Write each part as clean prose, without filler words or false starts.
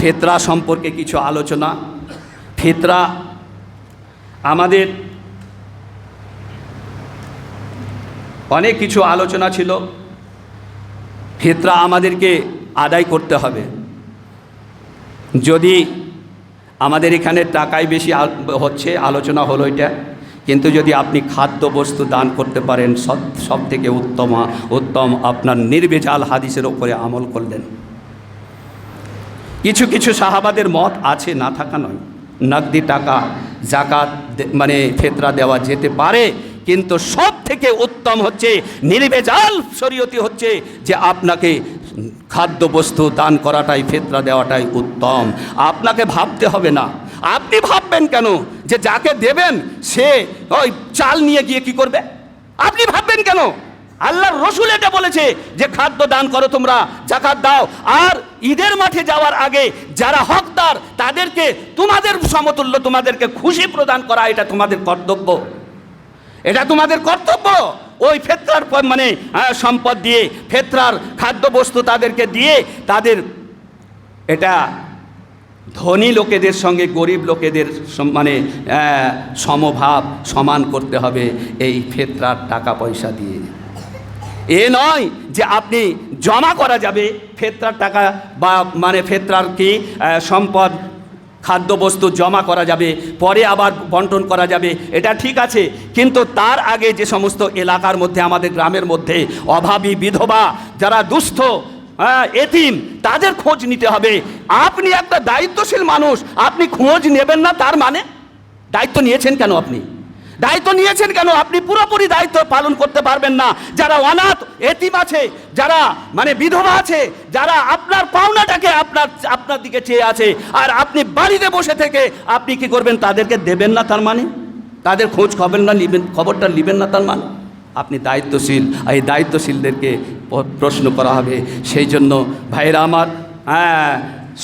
ফিতরা সম্পর্কে কিছু আলোচনা। ফিতরা আমাদের অনেক কিছু আলোচনা ছিল। ফিতরা আমাদেরকে আদায় করতে হবে। যদি আমাদের এখানে টাকায় বেশি হচ্ছে, আলোচনা হলো এটা, কিন্তু যদি আপনি খাদ্যবস্তু দান করতে পারেন সব থেকে উত্তম আপনার নির্ভেজাল হাদিসের ওপরে আমল করলেন। কিছু কিছু সাহাবাদের মত আছে, না থাকা নয়, নগদি টাকা জাকাত মানে ফিতরা দেওয়া যেতে পারে, কিন্তু সব থেকে উত্তম হচ্ছে নির্ভেজাল শরীয়তি হচ্ছে যে আপনাকে খাদ্যবস্তু দান করাটাই, ফিতরা দেওয়াটাই উত্তম। আপনাকে ভাবতে হবে না। আপনি ভাববেন কেন যে যাকে দেবেন সে ওই চাল নিয়ে গিয়ে কি করবে? আপনি ভাববেন কেন? আল্লাহর রসুল এটা বলেছে যে খাদ্য দান করো, তোমরা জাকাত দাও, আর ঈদের মাঠে যাওয়ার আগে যারা হকদার তাদেরকে তোমাদের সমতুল্য তোমাদেরকে খুশি প্রদান করা, এটা তোমাদের কর্তব্য। এটা তোমাদের কর্তব্য। ওই ফিতরার মানে সম্পদ দিয়ে, ফিতরার খাদ্যবস্তু তাদেরকে দিয়ে তাদের এটা ধনী লোকেদের সঙ্গে গরিব লোকেদের মানে সমভাব সমান করতে হবে এই ফিতরার টাকা পয়সা দিয়ে। এ নয় যে আপনি জমা করা যাবে ফিতরার টাকা বা মানে ফিতরার কি সম্পদ খাদ্যবস্তু জমা করা যাবে, পরে আবার বন্টন করা যাবে, এটা ঠিক আছে, কিন্তু তার আগে যে সমস্ত এলাকার মধ্যে, আমাদের গ্রামের মধ্যে অভাবী বিধবা যারা দুস্থ এতিম, তাদের খোঁজ নিতে হবে। আপনি একটা দায়িত্বশীল মানুষ, আপনি খোঁজ নেবেন না তার মানে? দায়িত্ব নিয়েছেন কেন? আপনি পুরোপুরি দায়িত্ব পালন করতে পারবেন না। যারা অনাথ এতিম আছে, যারা মানে বিধবা আছে, যারা আপনার পাওনাটাকে আপনার দিকে চেয়ে আছে, আর আপনি বাড়িতে বসে থেকে আপনি কি করবেন? তাদেরকে দেবেন না তার মানে? তাদের খোঁজ খবরটা নেবেন না তার মানে? আপনি দায়িত্বশীল। এই দায়িত্বশীলদেরকে প্রশ্ন করা হবে। সেই জন্য ভাইরা আমার,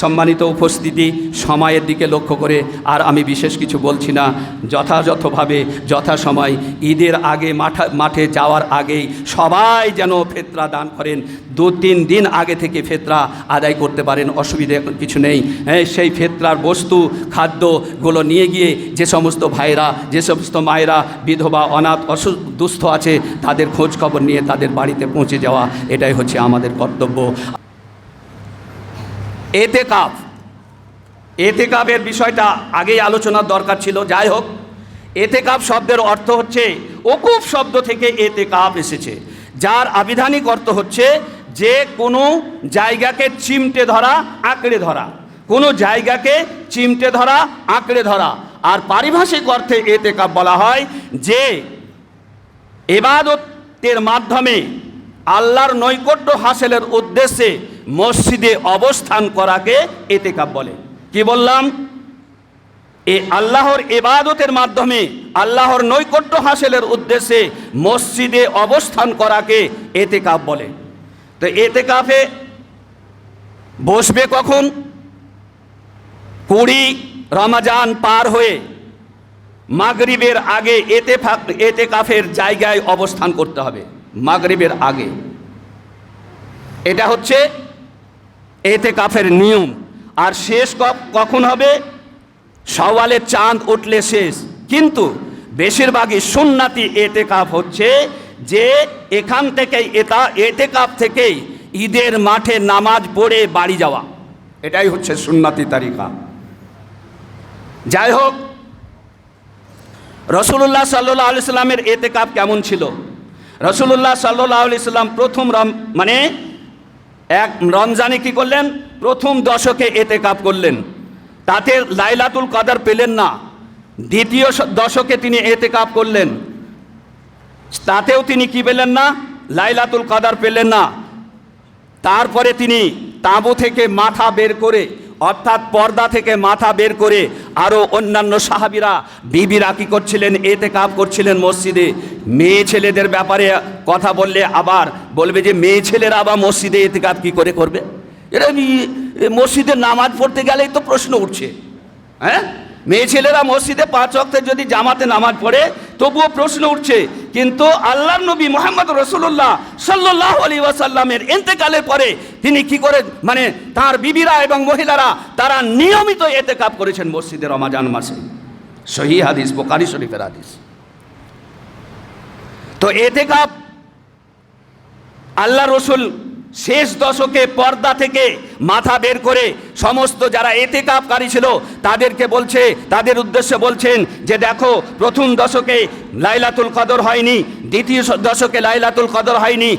সম্মানিত উপস্থিতি, সময়ের দিকে লক্ষ্য করে আর আমি বিশেষ কিছু বলছি না। যথাযথভাবে যথাসময় ঈদের আগে মাঠে যাওয়ার আগেই সবাই যেন ফিতরা দান করেন। 2-3 দিন আগে থেকে ফিতরা আদায় করতে পারেন, অসুবিধা কিছু নেই। সেই ফিতরার বস্তু খাদ্যগুলো নিয়ে গিয়ে যে সমস্ত ভাইরা, যে সমস্ত মায়েরা বিধবা অনাথ দুস্থ আছে, তাদের খোঁজ খবর নিয়ে তাদের বাড়িতে পৌঁছে যাওয়া, এটাই হচ্ছে আমাদের কর্তব্য। এতেকাফের বিষয়টা আগেই আলোচনার দরকার ছিল। যাই হোক, এতেকাফ শব্দের অর্থ হচ্ছে, ওকুফ শব্দ থেকে এতেকাফ এসেছে, যার আবিধানিক অর্থ হচ্ছে যে কোনো জায়গাকে চিমটে ধরা, আঁকড়ে ধরা, কোনো জায়গাকে চিমটে ধরা, আঁকড়ে ধরা। আর পারিভাষিক অর্থে এতেকাফ বলা হয় যে ইবাদতের মাধ্যমে আল্লাহর নৈকট্য হাসিলের উদ্দেশ্যে মসজিদে অবস্থান করাকে এতেকাফ বলে। কি বললাম? আল্লাহর ইবাদতের মাধ্যমে আল্লাহর নৈকট্য হাসিলের উদ্দেশ্যে মসজিদে অবস্থান করাকে এতেকাফ বলে। তো এতেকাফে বসবে কখন? 20 রমজান পার হয়ে মাগরিবের আগে এতেকাফের জায়গায় অবস্থান করতে হবে। মাগরিবের আগে, এটা হচ্ছে এতেকাফের নিয়ম। আর শেষ কখন হবে? শাওয়ালের চাঁদ উঠলে শেষ। কিন্তু বেশিরভাগই সুন্নাতি এতেকাফ হচ্ছে যে এখান থেকেই এতেকাফ থেকেই ঈদের মাঠে নামাজ পড়ে বাড়ি যাওয়া, এটাই হচ্ছে সুন্নাতি তারিকা। যাই হোক, রাসূলুল্লাহ সাল্লাল্লাহু আলাইহি সাল্লামের এতেকাফ কেমন ছিল? রাসূলুল্লাহ সাল্লাল্লাহু আলাইহি সাল্লাম প্রথম মানে এক রমজানে কি করলেন? প্রথম দশকে এতেকাফ করলেন। তাতে লাইলাতুল কদর পেলেন না। দ্বিতীয় দশকে তিনি এতেকাফ করলেন, তাতেও তিনি কি পেলেন না? লাইলাতুল কদর পেলেন না। তারপরে তিনি তাঁবু থেকে মাথা বের করে, অর্থাৎ পর্দা থেকে মাথা বের করে, আরও অন্যান্য সাহাবীরা বিবিরা কি করছিলেন? এতেকাফ করছিলেন মসজিদে। মেয়ে ছেলেদের ব্যাপারে কথা বললে আবার বলবে যে মেয়ে ছেলেরা আবার মসজিদে এতেকাফ কি করে করবে? এরা মসজিদে নামাজ পড়তে গেলেই তো প্রশ্ন উঠছে। মেয়ে ছেলেরা মসজিদে 5 ওয়াক্তে যদি জামাতে নামাজ পড়ে তবুও প্রশ্ন উঠছে, কিন্তু আল্লাহর নবী মুহাম্মদ রাসূলুল্লাহ সাল্লাল্লাহু আলাইহি ওয়াসাল্লামের ইন্তেকালের পরে তিনি কি করে মানে তার বিবিরা এবং মহিলারা তারা নিয়মিত ইতিকাফ করেছেন মসজিদে রমজান মাসে। সহিহ হাদিস, বুখারী শরীফের হাদিস। তো ইতিকাফ আল্লাহ রসুল শেষ দশকে পর্দা থেকে মাথা বের করে সমস্ত যারা ইতিকাফকারী ছিল তাদেরকে বলছে, তাদের উদ্দেশ্যে বলছেন যে দেখো, প্রথম দশকে লাইলাতুল কদর হয়নি, দ্বিতীয় দশকে লাইলাতুল কদর হয়নি,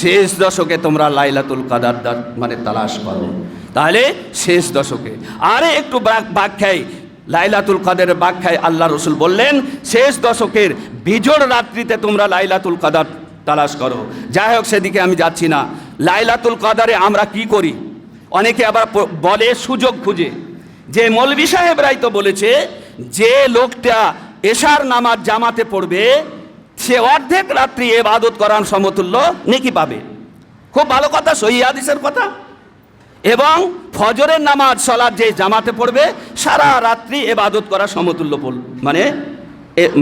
শেষ দশকে তোমরা লাইলাতুল কদর মানে তালাশ করো। তাহলে শেষ দশকে আরে একটু ব্যাখ্যায় লাইলাতুল কদরের ব্যাখ্যায় আল্লাহ রসুল বললেন শেষ দশকের বিজোড় রাত্রিতে তোমরা লাইলাতুল কদর তালাশ করো। যাই হোক, সেদিকে আমি যাচ্ছি না। লাইলাতুল কদরে আমরা কি করি? অনেকে আবার বলে সুযোগ খুঁজে, যে মৌলভী সাহেবরাই তো বলেছে যে লোকটা এশার নামাজ জামাতে পড়বে সে অর্ধেক রাত্রি ইবাদত করার সমতুল্য নেকি পাবে। খুব ভালো কথা, সহিহ হাদিসের কথা। এবং ফজরের নামাজ সালাত যে জামাতে পড়বে সারা রাত্রি ইবাদত করা সমতুল্য মানে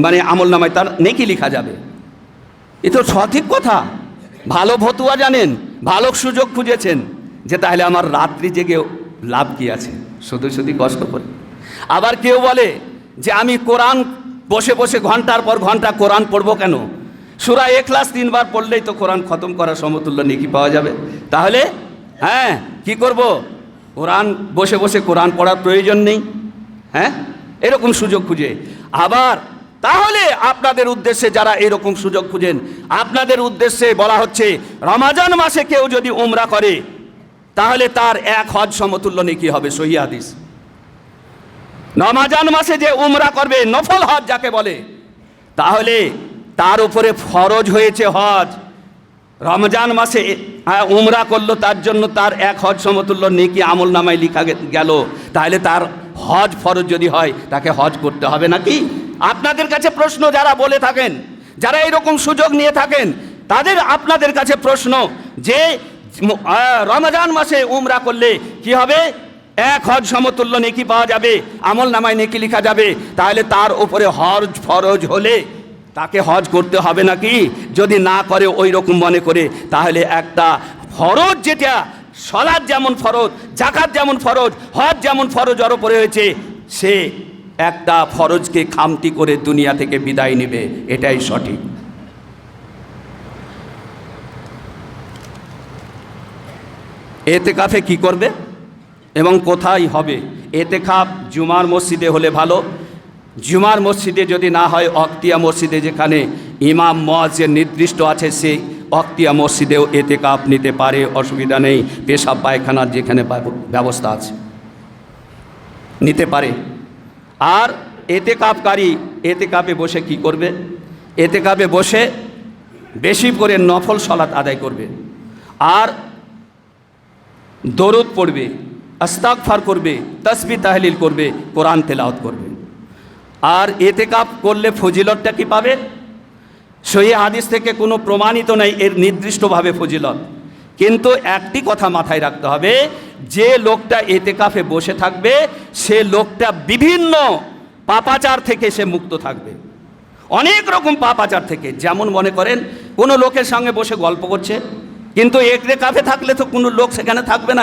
মানে আমল নামায় তার নেকি লেখা যাবে। এ তো সঠিক কথা। ভালো ভতুয়া জানেন, ভালো সুযোগ খুঁজেছেন যে তাহলে আমার রাত্রি জেগে লাভ কি আছে, শুধু শুধু কষ্ট করে। আবার কেউ বলে যে আমি কোরআন বসে বসে ঘন্টার পর ঘন্টা কোরআন পড়বো কেন? সূরা ইখলাস 3 বার পড়লেই তো কোরআন খতম করা সমতুল্য নেকি পাওয়া যাবে। তাহলে হ্যাঁ কি করব? কোরআন বসে বসে কোরআন পড়ার প্রয়োজন নেই। হ্যাঁ, এরকম সুযোগ খুঁজে। আবার তাহলে আপনাদের উদ্দেশ্যে যারা এরকম সুযোগ খুঁজেন, আপনাদের উদ্দেশ্যে বলা হচ্ছে রমজান মাসে কেউ যদি উমরা করে তাহলে তার 1 হজ সমতুল্য নেকি হবে। সহিহ হাদিস। রমজান মাসে যে উমরা করবে, নফল হজ যাকে বলে, তাহলে তার উপরে ফরজ হয়েছে হজ। রমজান মাসে উমরা করলো, তার জন্য তার 1 হজ সমতুল্য নেকি আমল নামায় লেখা গেল। তাহলে তার হজ ফরজ যদি হয় তাকে হজ করতে হবে নাকি? আপনাদের কাছে প্রশ্ন, যারা বলে থাকেন, যারা এরকম সুযোগ নিয়ে থাকেন, তাদের আপনাদের কাছে প্রশ্ন যে রমজান মাসে উমরা করলে কি হবে? 1 হজ সমতুল্য নেকি পাওয়া যাবে, আমল নামায় নেকি লেখা যাবে। তাহলে তার উপরে হজ ফরজ হলে তাকে হজ করতে হবে নাকি? যদি না করে ওই রকম মনে করে, তাহলে একটা ফরজ, যেটা সালাত যেমন ফরজ, যাকাত যেমন ফরজ, হজ যেমন ফরজ ওর উপরে হয়েছে, সে একটা ফরজকে খামতি করে দুনিয়া থেকে বিদায় নেবে। এটাই সঠিক। ইতিকাফে কি করবে এবং কোথায় হবে? ইতিকাফ জুমার মসজিদে হলে ভালো। জুমার মসজিদে যদি না হয়, অক্তিয়া মসজিদে যেখানে ইমাম মুয়াজ্জিন নির্দিষ্ট আছে, সেই অক্তিয়া মসজিদেও ইতিকাফ নিতে পারে, অসুবিধা নেই। পেশাব পায়খানার যেখানে ব্যবস্থা আছে নিতে পারে। আর ইতিকাফকারী ইতিকাফে বসে কি করবে? ইতিকাফে বসে বেশি করে নফল সালাত আদায় করবে, আর দরুদ পড়বে, ইস্তিগফার করবে, তাসবিহ তাহলিল করবে, কোরআন তেলাওয়াত করবে। আর ইতিকাফ করলে ফজিলতটা কি পাবে? সহিহ হাদিস থেকে কোনো প্রমাণিত নেই এর নির্দিষ্টভাবে ফজিলত। কিন্তু একটি কথা মাথায় রাখতে হবে, যে লোকটা ইতিকাফে বসে থাকবে সে লোকটা বিভিন্ন পাপাচার থেকে সে মুক্ত থাকবে। অনেক রকম পাপাচার থেকে, যেমন মনে করেন কোনো লোকের সঙ্গে বসে গল্প করছে, কিন্তু ইতিকাফে থাকলে তো কোনো লোক সেখানে থাকবে না,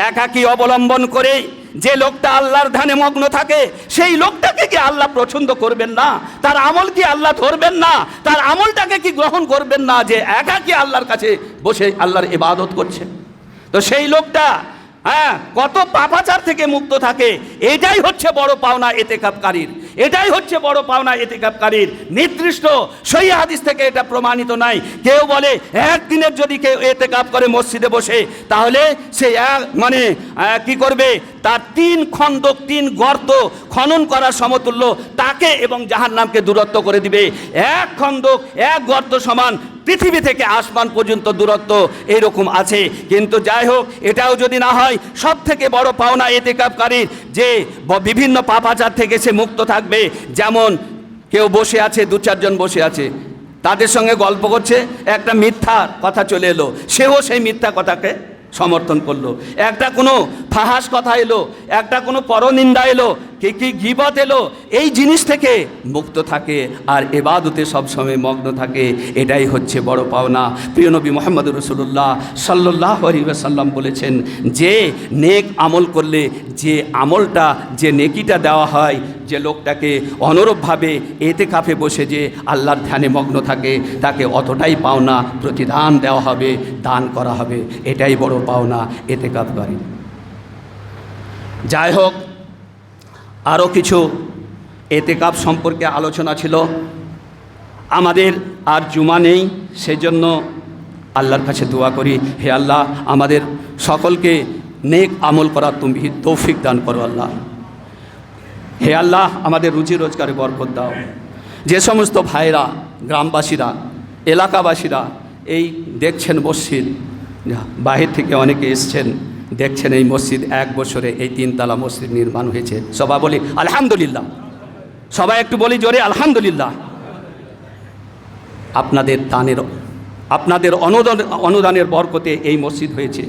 একাই অবলম্বন করে যে লোকটা আল্লাহর ধ্যানে মগ্ন থাকে, সেই লোকটাকে কি আল্লাহ পছন্দ করবেন না? তার আমল কি আল্লাহ ধরবেন না? তার আমলটাকে কি গ্রহণ করবেন না যে একাকি আল্লাহর কাছে বসে আল্লাহর ইবাদত করছে? তো সেই লোকটা কত পাপাচার থেকে মুক্ত থাকে। এটাই হচ্ছে বড় পাওনা ইতিকাফকারীর, এটাই হচ্ছে বড় পাওনা ইতিকাফকারীর। নির্দিষ্ট সহিহ হাদিস থেকে এটা প্রমাণিত নাই। কেউ বলে একদিনের যদি কেউ ইতিকাফ করে মসজিদে বসে, তাহলে সে মানে কি করবে? তার 3 খন্দক 3 গর্ত খনন করার সমতুল্য তাকে এবং জাহান্নামকে দূরত্ব করে দিবে। 1 খন্দক 1 গর্ত সমান পৃথিবী থেকে আসমান পর্যন্ত দূরত্ব এরকম আছে। কিন্তু যাই হোক, এটাও যদি না হয়, সব থেকে বড় পাওনা ইতিকাফকারীর যে বিভিন্ন পাপাচার থেকে সে মুক্ত থাকবে। যেমন কেউ বসে আছে, 2-4 জন বসে আছে, তাদের সঙ্গে গল্প করছে, একটা মিথ্যা কথা চলে এলো, সেও সেই মিথ্যা কথাকে সমর্থন করলো, একটা কোনো ফাহাস কথা এলো, একটা কোনো পরনিন্দা এলো, কি গীবত এলো, এই জিনিস থেকে মুক্ত থাকে আর ইবাদতে সবসময় মগ্ন থাকে। এটাই হচ্ছে বড় পাওনা। প্রিয় নবী মুহাম্মদ রাসূলুল্লাহ সাল্লাল্লাহু আলাইহি ওয়াসাল্লাম বলেছেন যে নেক আমল করলে যে আমলটা, যে নেকিটা দেওয়া হয়, যে লোকটাকে অনুরূপভাবে এতেকাফে বসে যে আল্লাহর ধ্যানে মগ্ন থাকে, তাকে অতটাই পাওনা প্রতিদান দেওয়া হবে, দান করা হবে। এটাই বড় পাওনা এতেকাফকারী। যাই হোক, আরও কিছু এতেকাফ সম্পর্কে আলোচনা ছিল। আমাদের আর জুমা নেই, সেজন্য আল্লাহর কাছে দোয়া করি, হে আল্লাহ আমাদের সকলকে নেক আমল করার তুমি তৌফিক দান করো আল্লাহ। হে আল্লাহ আমাদের রুজি রোজগারে বরকত দাও। যে সমস্ত ভাইরা, গ্রামবাসীরা, এলাকাবাসীরা এই দেখছেন মসজিদ, বাহির থেকে অনেকে এসছেন, দেখছেন এই মসজিদ 1 বছরে এই 3 তলা মসজিদ নির্মাণ হয়েছে। সবাই বলি আলহামদুলিল্লাহ, সবাই একটু বলি জোরে আলহামদুলিল্লাহ। আপনাদের দানের, আপনাদের অনুদানের বরকতে এই মসজিদ হয়েছে।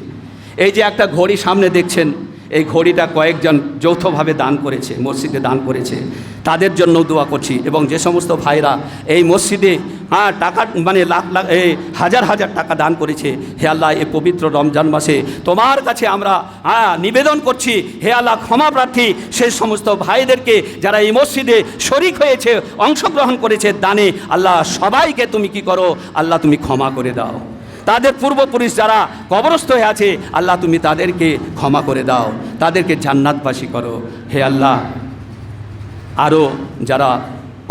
এই যে একটা ঘড়ি সামনে দেখছেন, এই ঘড়িটা কয়েকজন যৌথভাবে দান করেছে, মসজিদে দান করেছে, তাদের জন্য দোয়া করছি। এবং যে সমস্ত ভাইরা এই মসজিদে টাকা মানে লাখ লাখ হাজার হাজার টাকা দান করেছে, হে আল্লাহ এই পবিত্র রমজান মাসে তোমার কাছে আমরা নিবেদন করছি, হে আল্লাহ ক্ষমা প্রার্থী সেই সমস্ত ভাইদেরকে যারা এই মসজিদে শরিক হয়েছে, অংশগ্রহণ করেছে দানে, আল্লাহ সবাইকে তুমি কি করো আল্লাহ, তুমি ক্ষমা করে দাও। তাদের পূর্বপুরুষ যারা কবরস্থ হয়ে আছে, আল্লাহ তুমি তাদেরকে ক্ষমা করে দাও, তাদেরকে জান্নাতবাসী করো। হে আল্লাহ আরও যারা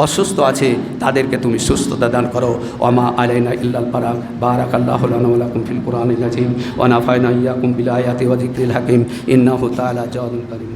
অসুস্থ আছে তাদেরকে তুমি সুস্থতা দান করো। ওমা আলাইনা ইল্লাল বালাগ। বারাকাল্লাহু লানা ওয়া লাকুম ফিল কুরআনিল আযীম ওয়া নাফা'না ইয়্যাকুম বিল আয়াতি ওয়া যিকরিল হাকীম ইন্নাহু তাআলা জাওয়াদুল কারীম।